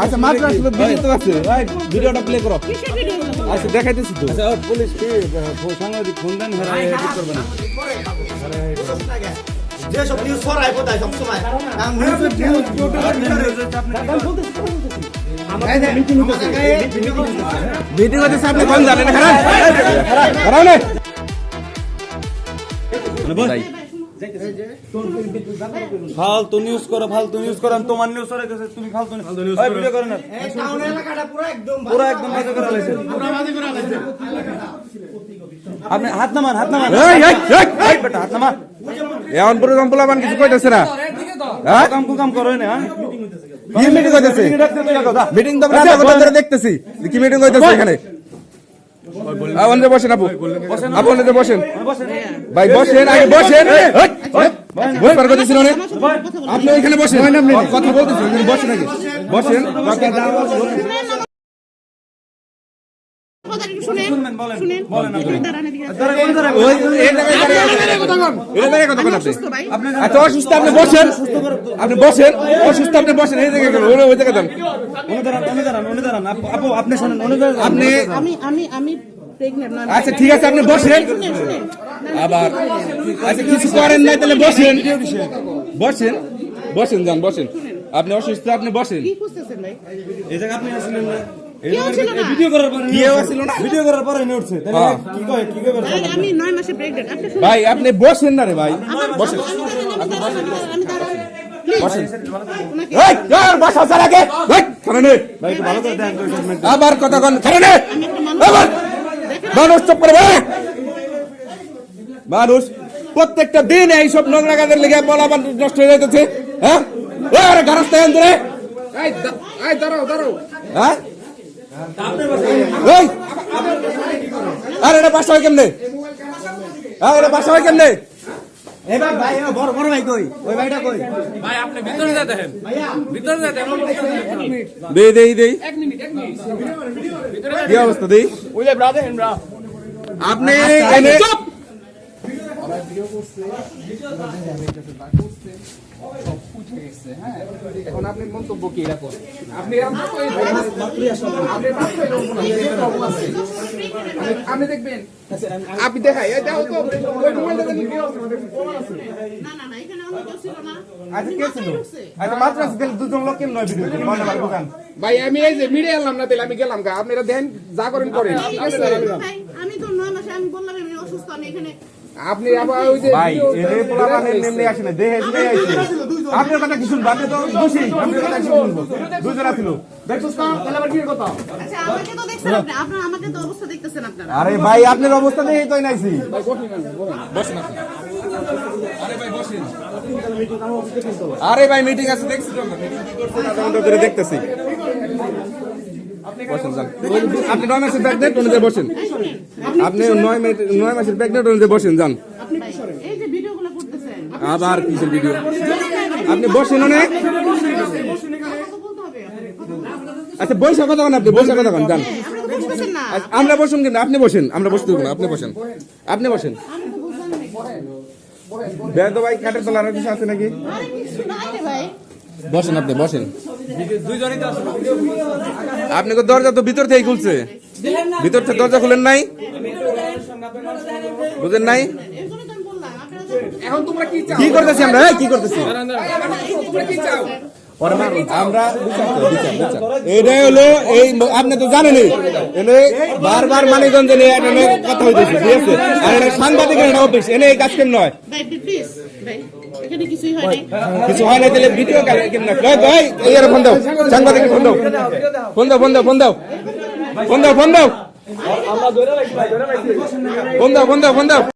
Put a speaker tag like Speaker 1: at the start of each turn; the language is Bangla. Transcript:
Speaker 1: আচ্ছা মাত্র আসলে ভিডিও তো আছে ভাই ভিডিওটা প্লে করো আচ্ছা দেখাইতেছি তো আচ্ছা পুলিশ কি সাংবাদিক ফোন দেন হেরাই ঠিক করবে না
Speaker 2: যে সব নিউজ ছড়ায় কোথায় সব সময় কারণ নিউজ
Speaker 1: মিটিং হচ্ছে আপনি কোন জানেন খারাপ না ফালতু নিউজ করো তোমার নিউজ করে তুমি ফালতু নিউজ ভিডিও করো না
Speaker 2: টাউন এলাকাটা
Speaker 1: পুরো একদম বাজে করে লাইছে আপনি হাত নামান এই বেটা হাত নামা এখন পুরো কম্পলাবান কিছু কইতাছে না হ্যাঁ কাম করো না কি মিটিং হইতাছে মিটিং তো আমরা কথা ধরে দেখতেছি কি মিটিং হইতাছে এখানে আপনি বসেন আপনি বসেন ভাই বসেন আগে বসেন বই পার করতেছেন অনেক আপনি এখানে বসেন কথা বলতেছেন বসেন আগে বসেন আচ্ছা অসুস্থ আপনি বসেন অসুস্থ আপনি বসেন এই জায়গায় ওই জায়গায় যান আপনি শোনেন
Speaker 3: আমি
Speaker 1: আচ্ছা ঠিক আছে আপনি বসেন আবার আচ্ছা কিছু করেন নাই তাহলে বসেন যান বসেন আপনি অসুস্থ আপনি বসেন এই জায়গা আপনি আসলেন না ভিডিও করার পরে উঠছে
Speaker 3: আমি 9 মাসে প্রেগন্যান্ট
Speaker 1: ভাই আপনি বসেন না রে ভাই বসেন আবার কথা কন মানুষ চুপ করে মানুষ প্রত্যেকটা দিন এইসব নোংরা কাজের লেগে বলা নষ্ট হয়ে যাইতেছে হ্যাঁ হ্যাঁ আর এটা বাসা হয় কেমনে
Speaker 2: এবার ভাই বড় ভাই কই ওই ভাইটা কই
Speaker 4: ভাই আপনি ভিতরে যা দেখেন
Speaker 1: দেই 1 মিনিট কি অবস্থা দেই
Speaker 4: ওই যে ব্রা দেখেন ব্রা
Speaker 1: আপনি এনে
Speaker 4: এখন আপনি মন্তব্য কি রাখুন আপনি আপনি দেখবেন আপনি দেখাই ভাই আমি এই যে মিডিয়া এলাম না তাহলে আমি গেলাম গা আপনারা দেখেন যা করেন করেন
Speaker 3: আমি তো 9 মাসে আমি বললাম আমি অসুস্থ আমি এখানে
Speaker 4: আপনি আবার ওই যে
Speaker 1: ভাই এরে পোলাপানের নেমে আসে না দেহে নেই আইছে আপনার কথা কি শুনবো আপনি তো দোষী আপনার কথা কি শুনবো দুজনা ছিল
Speaker 4: দেখছস না তাহলে আবার কি কথা
Speaker 3: আচ্ছা আমাকে তো দেখছেন আপনি আপনারা আমাকে তো অবস্থা দেখতেছেন আপনারা
Speaker 1: আরে ভাই আপনার অবস্থা দেখেই তো নাইছি
Speaker 4: বসেন আপনি
Speaker 1: আরে ভাই মিটিং আছে দেখছি তো আমরা করে দেখতেছি বসেন যান আপনি 9 মাসের প্রেগন্যান্ট অনুযায়ী বসেন আপনি 9 মাসের প্রেগন্যান্ট অনুযায়ী বসেন যান
Speaker 3: এই যে ভিডিওগুলো করতেছেন
Speaker 1: আবার কিসের ভিডিও আপনি বসেন অনেক আচ্ছা বসে কথা বলেন আপনি বসে কথা বলেন যান আমরা বসুন কিন্তু আপনি বসেন আমরা বসতে দেবো না আপনি বসেন বেদ ভাই কাটের তোলা আর কিছু আছে নাকি বসেন আপনি বসেন আপনি তো দরজা তো ভিতর থেকে খুলছে ভিতর থেকে দরজা খুলেন নাই বুঝেন নাই
Speaker 4: এখন তোমরা কি চাও
Speaker 1: কি করতেছি আমরা কি করতেছি
Speaker 4: তোমরা কি চাও
Speaker 1: আমরা এটাই হলো এই আপনি তো জানেনই এনে বারবার মানিকগঞ্জে নিয়ে একটা কথা হইতেছে ঠিক আছে আর এটা সাংবাদিকের একটা অফিস এনে এই কাজ কেন নয়
Speaker 3: ভাই প্লিজ ভাই এখানে কিছুই হয় নাই
Speaker 1: কিছু হয় না তাহলে ভিডিও কেন না ভাই এই আর ফোন দাও সাংবাদিকের ফোন দাও ফোন দাও